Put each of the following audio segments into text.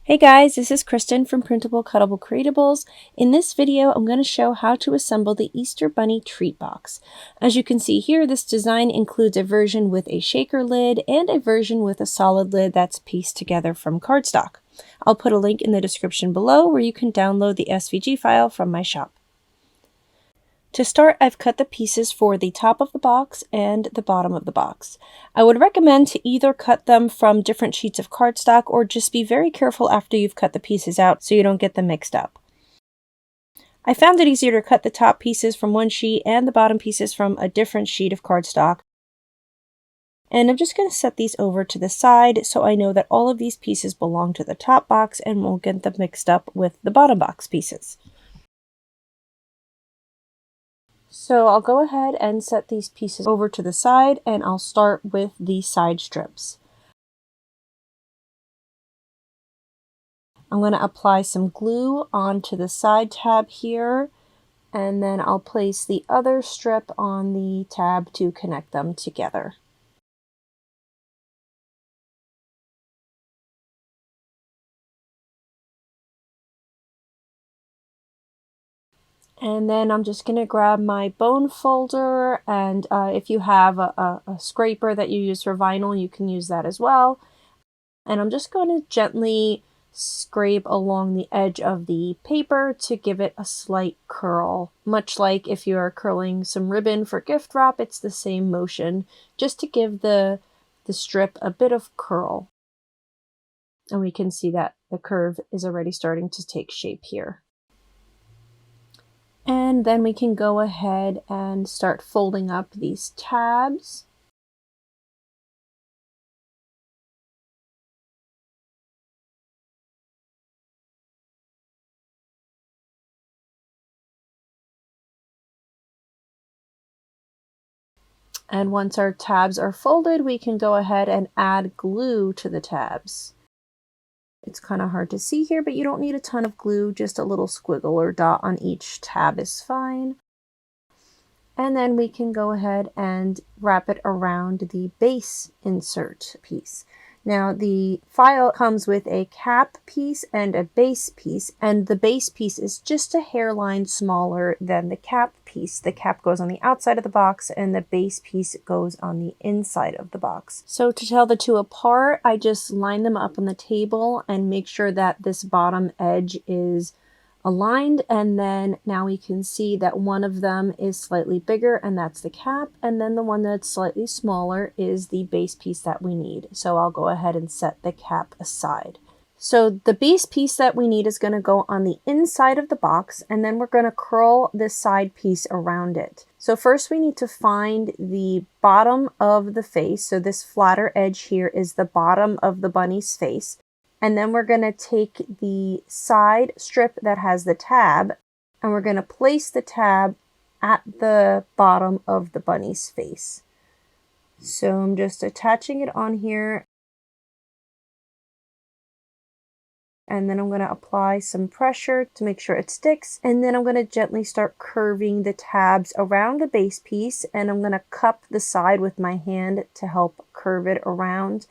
Hey guys, this is Kristin from Printable Cuttable Creatables. In this video, I'm going to show how to assemble the Easter Bunny treat box. As you can see here, this design includes a version with a shaker lid and a version with a solid lid that's pieced together from cardstock. I'll put a link in the description below where you can download the SVG file from my shop. To start, I've cut the pieces for the top of the box and the bottom of the box. I would recommend to either cut them from different sheets of cardstock or just be very careful after you've cut the pieces out so you don't get them mixed up. I found it easier to cut the top pieces from one sheet and the bottom pieces from a different sheet of cardstock. And I'm just going to set these over to the side so I know that all of these pieces belong to the top box and won't get them mixed up with the bottom box pieces. So I'll go ahead and set these pieces over to the side, and I'll start with the side strips. I'm going to apply some glue onto the side tab here, and then I'll place the other strip on the tab to connect them together. And then I'm just going to grab my bone folder, and if you have a scraper that you use for vinyl, you can use that as well. And I'm just going to gently scrape along the edge of the paper to give it a slight curl. Much like if you are curling some ribbon for gift wrap, it's the same motion, just to give the strip a bit of curl. And we can see that the curve is already starting to take shape here. And then we can go ahead and start folding up these tabs. And once our tabs are folded, we can go ahead and add glue to the tabs. It's kind of hard to see here, but you don't need a ton of glue, just a little squiggle or dot on each tab is fine. And then we can go ahead and wrap it around the base insert piece. Now the file comes with a cap piece and a base piece, and the base piece is just a hairline smaller than the cap piece. The cap goes on the outside of the box and the base piece goes on the inside of the box. So to tell the two apart, I just line them up on the table and make sure that this bottom edge is aligned, and then now we can see that one of them is slightly bigger, and that's the cap, and then the one that's slightly smaller is the base piece that we need. So I'll go ahead and set the cap aside. So the base piece that we need is going to go on the inside of the box, and then we're going to curl this side piece around it. So first we need to find the bottom of the face. So this flatter edge here is the bottom of the bunny's face. And then we're going to take the side strip that has the tab, and we're going to place the tab at the bottom of the bunny's face. So I'm just attaching it on here. And then I'm going to apply some pressure to make sure it sticks. And then I'm going to gently start curving the tabs around the base piece, and I'm going to cup the side with my hand to help curve it around.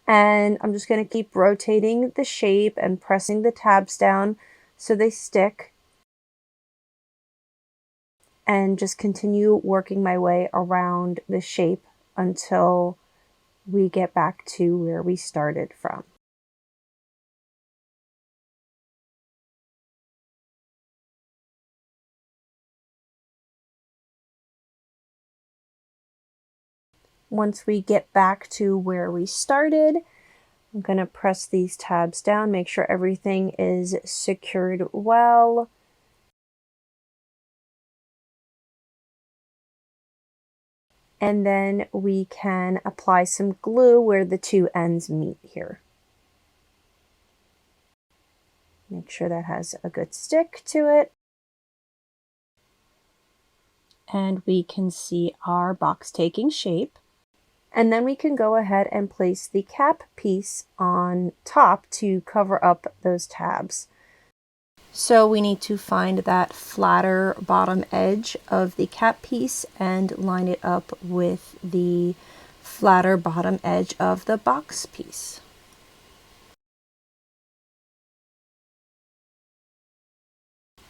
And I'm just going to keep rotating the shape and pressing the tabs down so they stick. And just continue working my way around the shape until we get back to where we started from. Once we get back to where we started, I'm going to press these tabs down, make sure everything is secured well. And then we can apply some glue where the two ends meet here. Make sure that has a good stick to it. And we can see our box taking shape. And then we can go ahead and place the cap piece on top to cover up those tabs. So we need to find that flatter bottom edge of the cap piece and line it up with the flatter bottom edge of the box piece.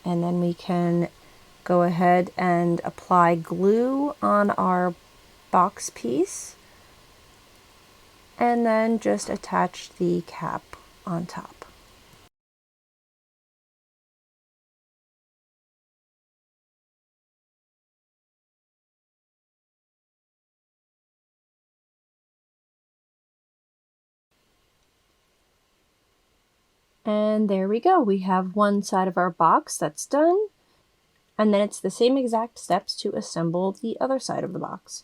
And then we can go ahead and apply glue on our box piece, and then just attach the cap on top. And there we go. We have one side of our box that's done. And then it's the same exact steps to assemble the other side of the box.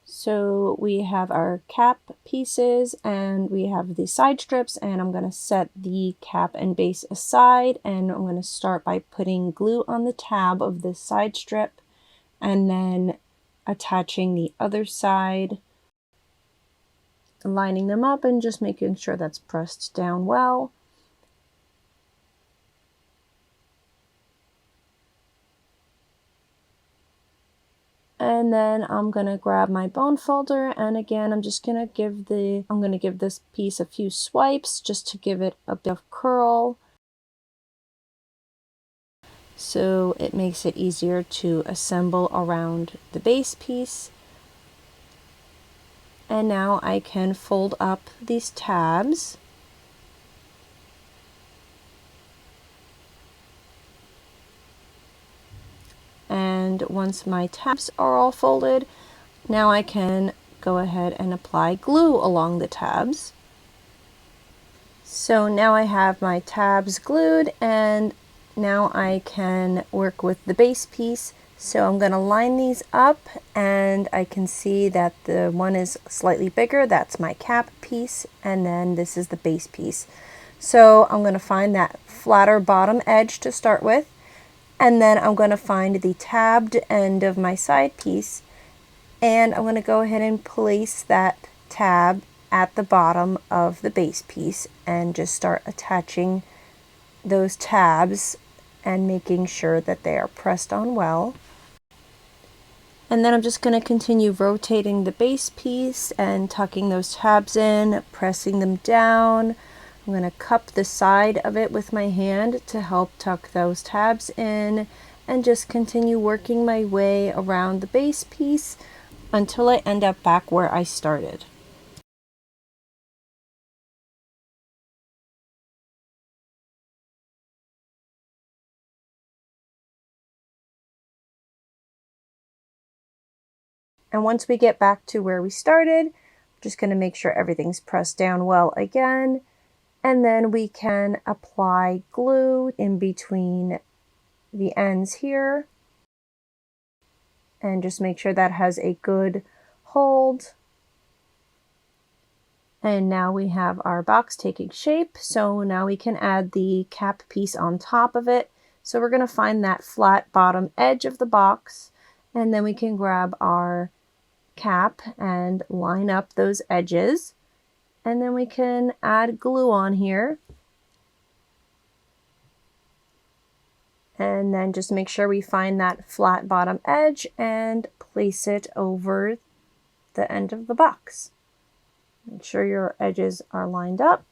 So we have our cap pieces and we have the side strips, and I'm going to set the cap and base aside, and I'm going to start by putting glue on the tab of this side strip and then attaching the other side, lining them up and just making sure that's pressed down well. And then I'm gonna grab my bone folder, and again I'm just gonna give this piece a few swipes just to give it a bit of curl, so it makes it easier to assemble around the base piece. And now I can fold up these tabs. And once my tabs are all folded, now I can go ahead and apply glue along the tabs. So now I have my tabs glued, and now I can work with the base piece. So I'm going to line these up, and I can see that the one is slightly bigger. That's my cap piece, and then this is the base piece. So I'm going to find that flatter bottom edge to start with. And then I'm going to find the tabbed end of my side piece, and I'm going to go ahead and place that tab at the bottom of the base piece and just start attaching those tabs and making sure that they are pressed on well. And then I'm just going to continue rotating the base piece and tucking those tabs in, pressing them down. I'm going to cup the side of it with my hand to help tuck those tabs in, and just continue working my way around the base piece until I end up back where I started. And once we get back to where we started, I'm just going to make sure everything's pressed down well again. And then we can apply glue in between the ends here. And just make sure that has a good hold. And now we have our box taking shape. So now we can add the cap piece on top of it. So we're going to find that flat bottom edge of the box. And then we can grab our cap and line up those edges. And then we can add glue on here. And then just make sure we find that flat bottom edge and place it over the end of the box. Make sure your edges are lined up.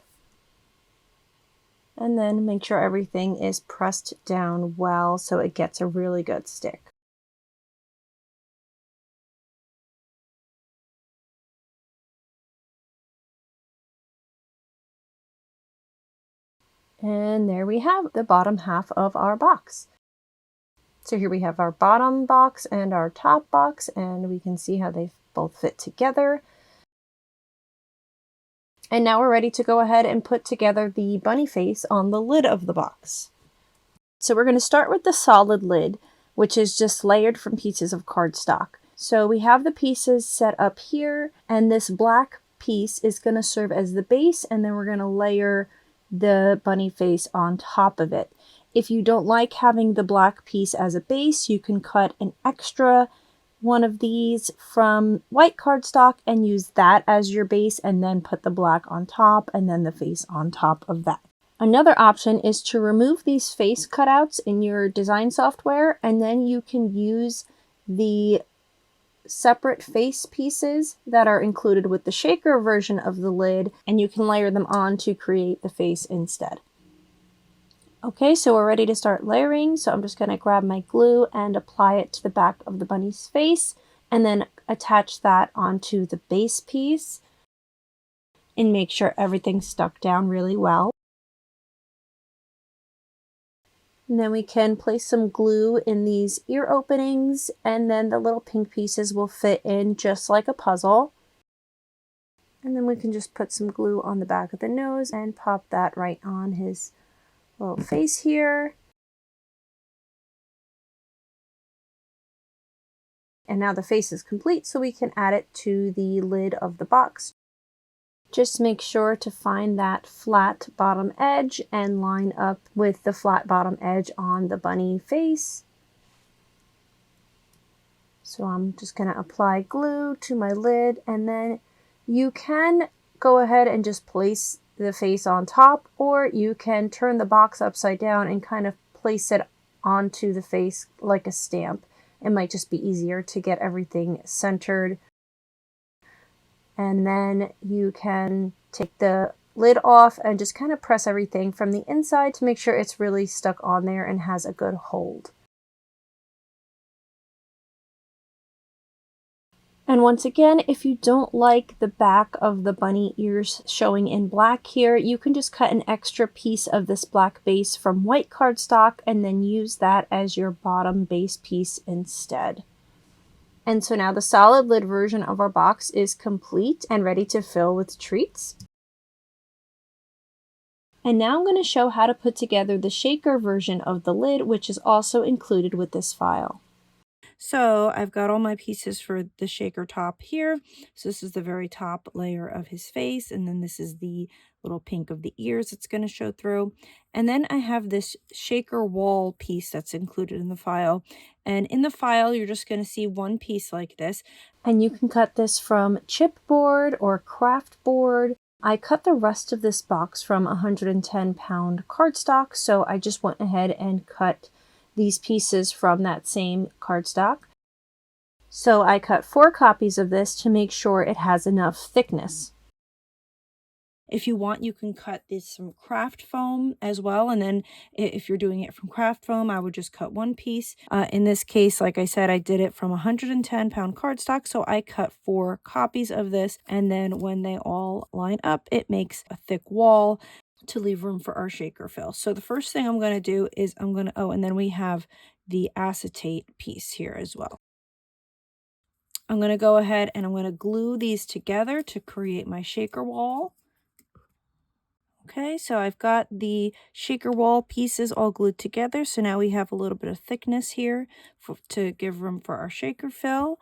And then make sure everything is pressed down well so it gets a really good stick. And there we have the bottom half of our box. So here we have our bottom box and our top box, and we can see how they both fit together. And now we're ready to go ahead and put together the bunny face on the lid of the box. So we're going to start with the solid lid, which is just layered from pieces of cardstock. So we have the pieces set up here, and this black piece is going to serve as the base, and then we're going to layer the bunny face on top of it. If you don't like having the black piece as a base, you can cut an extra one of these from white cardstock and use that as your base, and then put the black on top and then the face on top of that. Another option is to remove these face cutouts in your design software, and then you can use the separate face pieces that are included with the shaker version of the lid, and you can layer them on to create the face instead. Okay, so we're ready to start layering. So I'm just going to grab my glue and apply it to the back of the bunny's face, and then attach that onto the base piece and make sure everything's stuck down really well. And then we can place some glue in these ear openings, and then the little pink pieces will fit in just like a puzzle. And then we can just put some glue on the back of the nose and pop that right on his little face here. And now the face is complete, so we can add it to the lid of the box. Just make sure to find that flat bottom edge and line up with the flat bottom edge on the bunny face. So I'm just going to apply glue to my lid, and then you can go ahead and just place the face on top, or you can turn the box upside down and kind of place it onto the face like a stamp. It might just be easier to get everything centered. And then you can take the lid off and just kind of press everything from the inside to make sure it's really stuck on there and has a good hold. And once again, if you don't like the back of the bunny ears showing in black here, you can just cut an extra piece of this black base from white cardstock and then use that as your bottom base piece instead. And so now the solid lid version of our box is complete and ready to fill with treats. And now I'm going to show how to put together the shaker version of the lid, which is also included with this file. So I've got all my pieces for the shaker top here. So this is the very top layer of his face, and then this is the little pink of the ears it's going to show through. And then I have this shaker wall piece that's included in the file. And in the file, you're just going to see one piece like this. And you can cut this from chipboard or craft board. I cut the rest of this box from 110-pound cardstock, so I just went ahead and cut these pieces from that same cardstock. So I cut 4 copies of this to make sure it has enough thickness. If you want, you can cut this from craft foam as well, and then if you're doing it from craft foam, I would just cut one piece. In this case, like I said, I did it from 110-pound cardstock, so I cut 4 copies of this, and then when they all line up, it makes a thick wall to leave room for our shaker fill. So the first thing I'm going to do is and then we have the acetate piece here as well. I'm going to go ahead and I'm going to glue these together to create my shaker wall. Okay, so I've got the shaker wall pieces all glued together. So now we have a little bit of thickness here to give room for our shaker fill.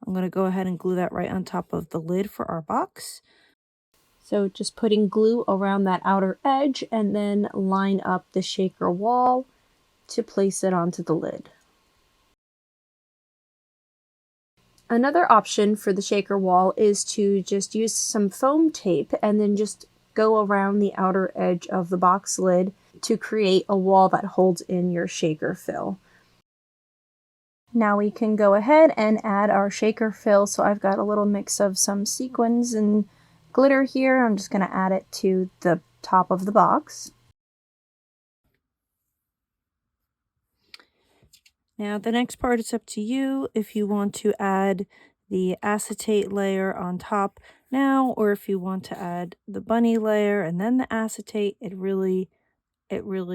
I'm going to go ahead and glue that right on top of the lid for our box. So just putting glue around that outer edge and then line up the shaker wall to place it onto the lid. Another option for the shaker wall is to just use some foam tape and then just go around the outer edge of the box lid to create a wall that holds in your shaker fill. Now we can go ahead and add our shaker fill. So I've got a little mix of some sequins and glitter here. I'm just going to add it to the top of the box. Now the next part is up to you if you want to add the acetate layer on top now, or if you want to add the bunny layer and then the acetate. It really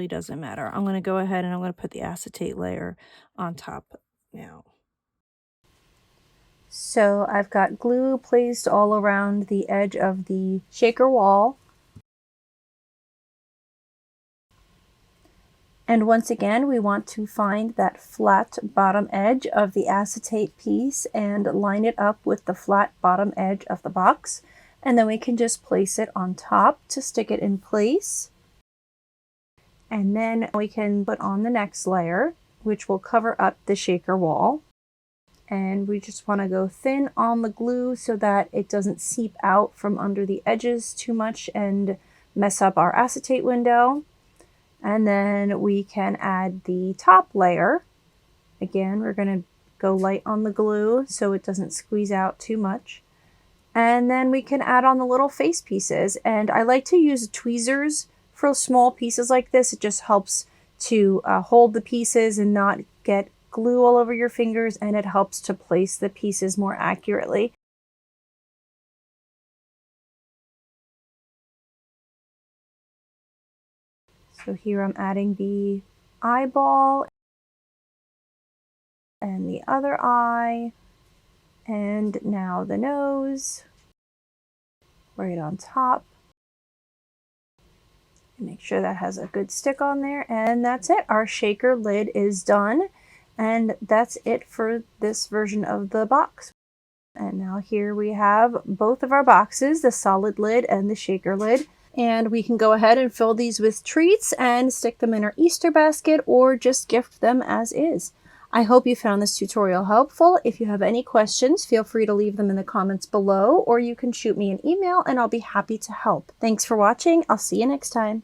doesn't matter. I'm going to go ahead and I'm going to put the acetate layer on top now. So I've got glue placed all around the edge of the shaker wall. And once again, we want to find that flat bottom edge of the acetate piece and line it up with the flat bottom edge of the box. And then we can just place it on top to stick it in place. And then we can put on the next layer, which will cover up the shaker wall. And we just want to go thin on the glue so that it doesn't seep out from under the edges too much and mess up our acetate window. And then we can add the top layer. Again, we're going to go light on the glue so it doesn't squeeze out too much. And then we can add on the little face pieces. And I like to use tweezers for small pieces like this. It just helps to hold the pieces and not get glue all over your fingers, and it helps to place the pieces more accurately. So here I'm adding the eyeball and the other eye, and now the nose right on top. Make sure that has a good stick on there, and that's it. Our shaker lid is done, and that's it for this version of the box. And now here we have both of our boxes, the solid lid and the shaker lid. And we can go ahead and fill these with treats and stick them in our Easter basket or just gift them as is. I hope you found this tutorial helpful. If you have any questions, feel free to leave them in the comments below, or you can shoot me an email and I'll be happy to help. Thanks for watching. I'll see you next time.